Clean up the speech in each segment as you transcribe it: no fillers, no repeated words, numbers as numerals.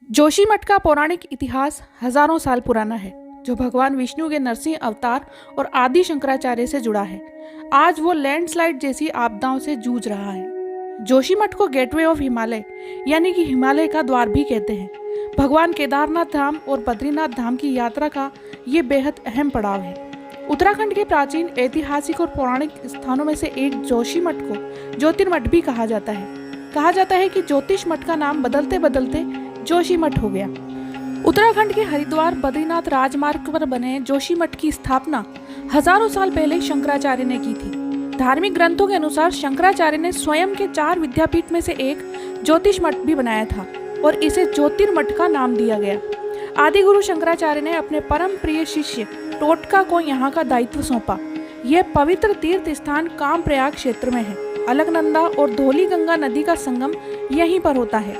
जोशीमठ का पौराणिक इतिहास हजारों साल पुराना है, जो भगवान विष्णु के नरसिंह अवतार और आदि शंकराचार्य से जुड़ा है। आज वो लैंडस्लाइड जैसी आपदाओं से जूझ रहा है। जोशीमठ को गेटवे ऑफ हिमालय यानी कि हिमालय का द्वार भी कहते हैं। भगवान केदारनाथ धाम और बद्रीनाथ धाम की यात्रा का ये बेहद अहम पड़ाव है। उत्तराखंड के प्राचीन ऐतिहासिक और पौराणिक स्थानों में से एक जोशीमठ को ज्योतिर्मठ भी कहा जाता है। कहा जाता है कि ज्योतिष मठ का नाम बदलते बदलते जोशीमठ हो गया। उत्तराखंड के हरिद्वार बद्रीनाथ राजमार्ग पर बने जोशीमठ की स्थापना हजारों साल पहले शंकराचार्य ने की थी। धार्मिक ग्रंथों के अनुसार शंकराचार्य ने स्वयं के 4 विद्यापीठ में से एक ज्योतिष मठ भी बनाया था और इसे ज्योतिर्मठ का नाम दिया गया। आदि गुरु शंकराचार्य ने अपने परम प्रिय शिष्य टोटका को यहाँ का दायित्व सौंपा। यह पवित्र तीर्थ स्थान कामप्रयाग क्षेत्र में है। अलकनंदा और धौली गंगा नदी का संगम यहीं पर होता है।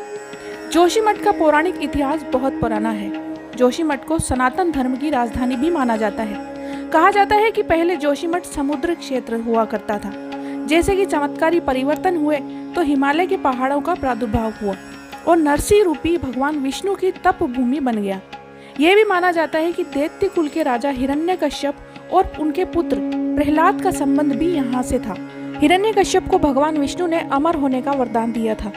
जोशीमठ का पौराणिक इतिहास बहुत पुराना है। जोशीमठ को सनातन धर्म की राजधानी भी माना जाता है। कहा जाता है कि पहले जोशीमठ समुद्र क्षेत्र हुआ करता था। जैसे कि चमत्कारी परिवर्तन हुए तो हिमालय के पहाड़ों का प्रादुर्भाव हुआ और नरसिंह रूपी भगवान विष्णु की तप भूमि बन गया। यह भी माना जाता है कि दैत्य कुल के राजा हिरण्यकश्यप और उनके पुत्र प्रहलाद का संबंध भी यहाँ से था। हिरण्यकश्यप को भगवान विष्णु ने अमर होने का वरदान दिया था।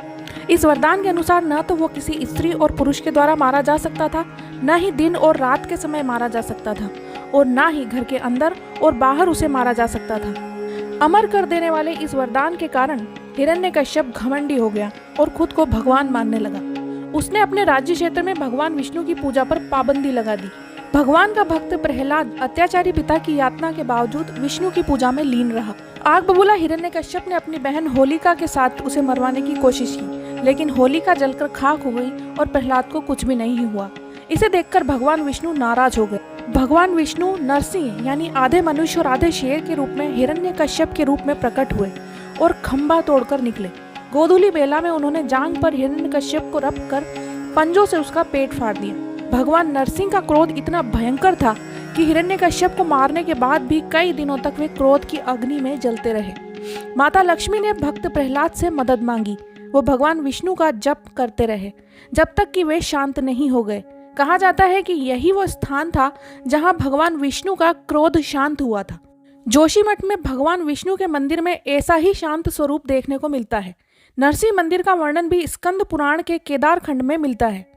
इस वरदान के अनुसार न तो वो किसी स्त्री और पुरुष के द्वारा मारा जा सकता था, न ही दिन और रात के समय मारा जा सकता था, और न ही घर के अंदर और बाहर उसे मारा जा सकता था। अमर कर देने वाले इस वरदान के कारण हिरण्यकश्यप घमंडी हो गया और खुद को भगवान मानने लगा। उसने अपने राज्य क्षेत्र में भगवान विष्णु की पूजा पर पाबंदी लगा दी। भगवान का भक्त प्रहलाद अत्याचारी पिता की यातना के बावजूद विष्णु की पूजा में लीन रहा। आग बबूला हिरण्यकश्यप ने अपनी बहन होलिका के साथ उसे मरवाने की कोशिश की, लेकिन होलिका जलकर खाक हो गई और प्रहलाद को कुछ भी नहीं हुआ। इसे देखकर भगवान विष्णु नाराज हो गए। भगवान विष्णु नरसिंह यानी आधे मनुष्य और आधे शेर के रूप में हिरण्यकश्यप के रूप में प्रकट हुए और खंबा तोड़कर निकले। गोधूली बेला में उन्होंने जांग पर हिरण्यकश्यप को रख कर पंजों से उसका पेट फाड़ दिया। भगवान नरसिंह का क्रोध इतना भयंकर था कि हिरण्यकश्यप को मारने के बाद भी कई दिनों तक वे क्रोध की अग्नि में जलते रहे। माता लक्ष्मी ने भक्त प्रहलाद से मदद मांगी। वो भगवान विष्णु का जप करते रहे जब तक कि वे शांत नहीं हो गए। कहा जाता है कि यही वो स्थान था जहां भगवान विष्णु का क्रोध शांत हुआ था। जोशीमठ में भगवान विष्णु के मंदिर में ऐसा ही शांत स्वरूप देखने को मिलता है। नरसिंह मंदिर का वर्णन भी स्कंद पुराण के केदार खंड में मिलता है।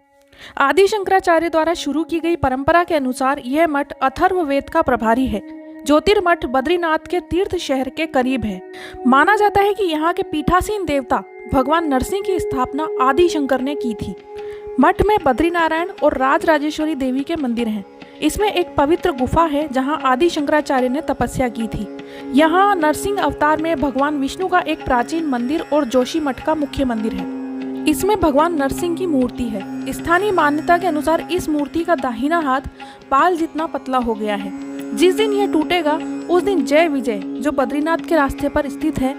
आदि शंकराचार्य द्वारा शुरू की गई परंपरा के अनुसार यह मठ अथर्ववेद का प्रभारी है। ज्योतिर्मठ बद्रीनाथ के तीर्थ शहर के करीब है। माना जाता है कि यहाँ के पीठासीन देवता भगवान नरसिंह की स्थापना आदि शंकर ने की थी। मठ में बद्रीनारायण और राजराजेश्वरी देवी के मंदिर हैं। इसमें एक पवित्र गुफा है जहाँ आदि शंकराचार्य ने तपस्या की थी। यहाँ नरसिंह अवतार में भगवान विष्णु का एक प्राचीन मंदिर और जोशीमठ का मुख्य मंदिर है। इसमें भगवान नरसिंह की मूर्ति है। स्थानीय मान्यता के अनुसार इस मूर्ति का दाहिना हाथ बाल जितना पतला हो गया है। जिस दिन यह टूटेगा उस दिन जय विजय जो बद्रीनाथ के रास्ते पर स्थित है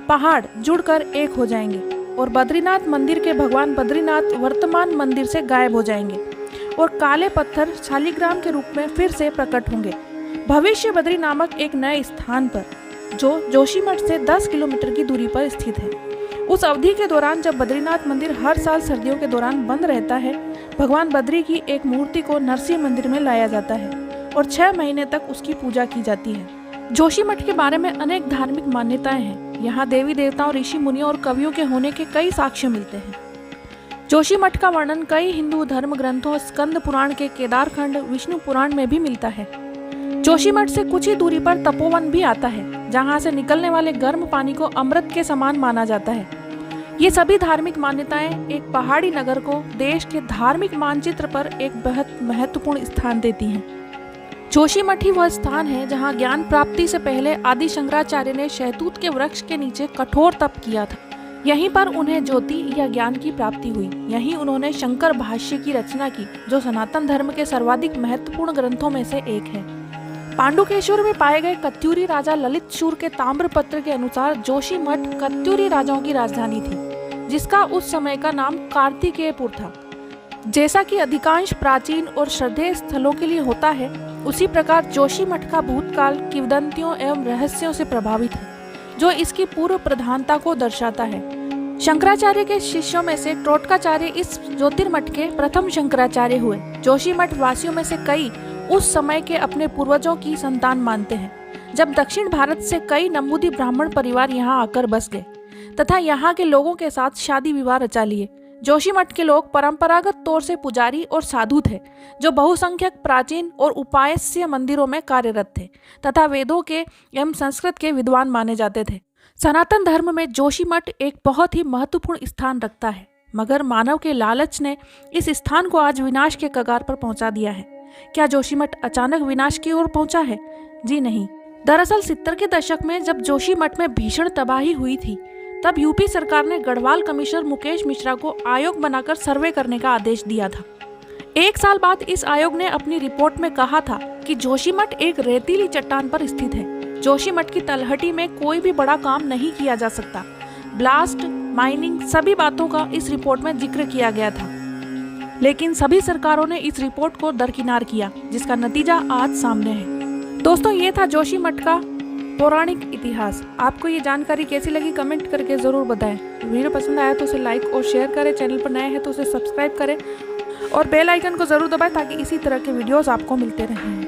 पहाड़ जुड़कर एक हो जाएंगे और बद्रीनाथ मंदिर के भगवान बद्रीनाथ वर्तमान मंदिर से गायब हो जाएंगे और काले पत्थर शालिग्राम के रूप में फिर से प्रकट होंगे। भविष्य बद्री नामक एक नए स्थान पर जो जोशीमठ से 10 किलोमीटर की दूरी पर स्थित है। उस अवधि के दौरान जब बद्रीनाथ मंदिर हर साल सर्दियों के दौरान बंद रहता है, भगवान बद्री की एक मूर्ति को नरसिंह मंदिर में लाया जाता है और 6 महीने तक उसकी पूजा की जाती है। जोशीमठ के बारे में अनेक धार्मिक मान्यताएं हैं। यहाँ देवी देवताओं, ऋषि मुनियों और कवियों के होने के कई साक्ष्य मिलते हैं। जोशीमठ का वर्णन कई हिंदू धर्म ग्रंथों स्कंद पुराण के केदारखंड, विष्णु पुराण में भी मिलता है। जोशीमठ से कुछ ही दूरी पर तपोवन भी आता है, जहाँ से निकलने वाले गर्म पानी को अमृत के समान माना जाता है। ये सभी धार्मिक मान्यताएं एक पहाड़ी नगर को देश के धार्मिक मानचित्र पर एक बेहद महत्वपूर्ण स्थान देती हैं। जोशीमठ ही वह स्थान है जहाँ ज्ञान प्राप्ति से पहले आदि शंकराचार्य ने शहतूत के वृक्ष के नीचे कठोर तप किया था। यहीं पर उन्हें ज्योति या ज्ञान की प्राप्ति हुई। यहीं उन्होंने शंकर भाष्य की रचना की, जो सनातन धर्म के सर्वाधिक महत्वपूर्ण ग्रंथों में से एक है। पांडुकेश्वर में पाए गए कत्यूरी राजा ललित शूर के ताम्रपत्र के अनुसार जोशीमठ कत्यूरी राजाओं की राजधानी थी, जिसका उस समय का नाम कार्तिकेयपुर था। जैसा कि अधिकांश प्राचीन और श्रद्धेय स्थलों के लिए होता है, उसी प्रकार जोशीमठ का भूतकाल किंवदंतियों एवं रहस्यों से प्रभावित है, जो इसकी पूर्व प्रधानता को दर्शाता है। शंकराचार्य के शिष्यों में से टोटकाचार्य इस ज्योतिर्मठ के प्रथम शंकराचार्य हुए। जोशीमठ वासियों में से कई उस समय के अपने पूर्वजों की संतान मानते हैं, जब दक्षिण भारत से कई नंबूदी ब्राह्मण परिवार यहाँ आकर बस गए तथा यहाँ के लोगों के साथ शादी विवाह रचा लिए। जोशीमठ के लोग परंपरागत तौर से पुजारी और साधु थे, जो बहुसंख्यक प्राचीन और उपास्य मंदिरों में कार्यरत थे तथा वेदों के एवं संस्कृत के विद्वान माने जाते थे। सनातन धर्म में जोशीमठ एक बहुत ही महत्वपूर्ण स्थान रखता है, मगर मानव के लालच ने इस स्थान को आज विनाश के कगार पर पहुंचा दिया है। क्या जोशीमठ अचानक विनाश की ओर पहुंचा है? जी नहीं। दरअसल 70 के दशक में जब जोशीमठ में भीषण तबाही हुई थी, तब यूपी सरकार ने गढ़वाल कमिश्नर मुकेश मिश्रा को आयोग बनाकर सर्वे करने का आदेश दिया था। 1 साल बाद इस आयोग ने अपनी रिपोर्ट में कहा था कि जोशीमठ एक रेतीली चट्टान पर स्थित है। जोशीमठ की तलहटी में कोई भी बड़ा काम नहीं किया जा सकता। ब्लास्ट, माइनिंग, सभी बातों का इस रिपोर्ट में जिक्र किया गया था, लेकिन सभी सरकारों ने इस रिपोर्ट को दरकिनार किया, जिसका नतीजा आज सामने है। दोस्तों, ये था जोशीमठ का पौराणिक इतिहास। आपको ये जानकारी कैसी लगी कमेंट करके ज़रूर बताएं। वीडियो पसंद आया तो उसे लाइक और शेयर करें, चैनल पर नए हैं तो उसे सब्सक्राइब करें और बेल आइकन को ज़रूर दबाएं ताकि इसी तरह के वीडियोस आपको मिलते रहें।